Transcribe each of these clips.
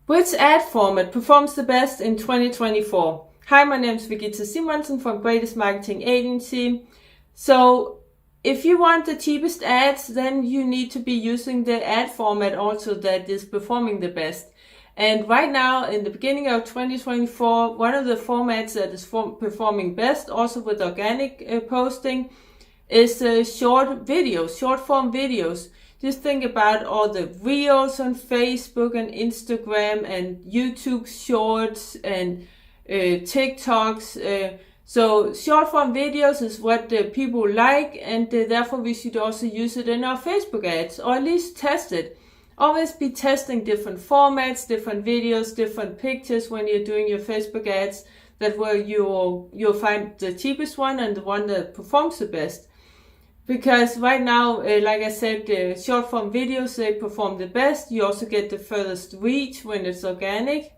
Which ad format performs the best in 2024? Hi, my name is Regitze from Greatest Marketing Agency. So if you want the cheapest ads, then you need to be using the ad format also that is performing the best. And right now, in the beginning of 2024, one of the formats that is performing best, also with organic posting, is short videos, short form videos. Just think about all the reels on Facebook and Instagram and YouTube shorts and TikToks. So short form videos is what people like, and therefore we should also use it in our Facebook ads, or at least test it. Always be testing different formats, different videos, different pictures when you're doing your Facebook ads. That way you'll find the cheapest one and the one that performs the best. Because right now, like I said, short form videos, they perform the best. You also get the furthest reach when it's organic.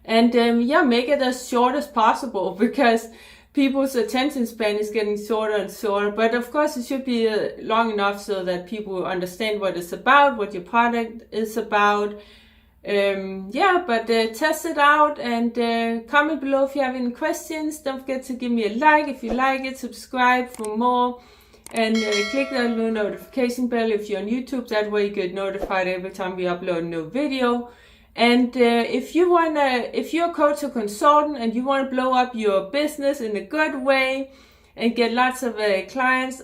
And make it as short as possible, because people's attention span is getting shorter and shorter. But of course, it should be long enough so that people understand what it's about, what your product is about. Test it out and comment below if you have any questions. Don't forget to give me a like if you like it, subscribe for more. And click that little notification bell if you're on YouTube. That way you get notified every time we upload a new video. And if you're a coach or consultant and you want to blow up your business in a good way and get lots of clients,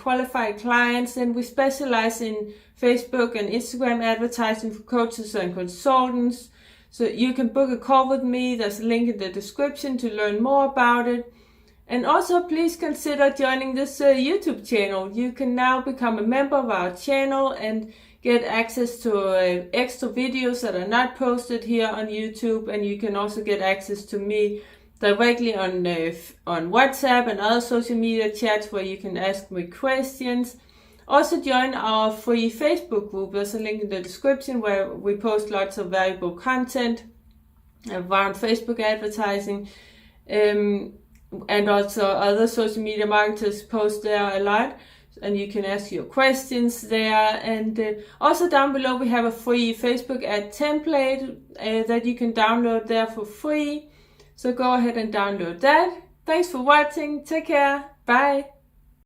qualified clients, then we specialize in Facebook and Instagram advertising for coaches and consultants. So you can book a call with me. There's a link in the description to learn more about it. And also, please consider joining this YouTube channel. You can now become a member of our channel and get access to extra videos that are not posted here on YouTube. And you can also get access to me directly on WhatsApp and other social media chats where you can ask me questions. Also join our free Facebook group. There's a link in the description where we post lots of valuable content around Facebook advertising. And also other social media marketers post there a lot, and you can ask your questions there. And also down below we have a free Facebook ad template that you can download there for free. So go ahead and download that. Thanks for watching. Take care. Bye.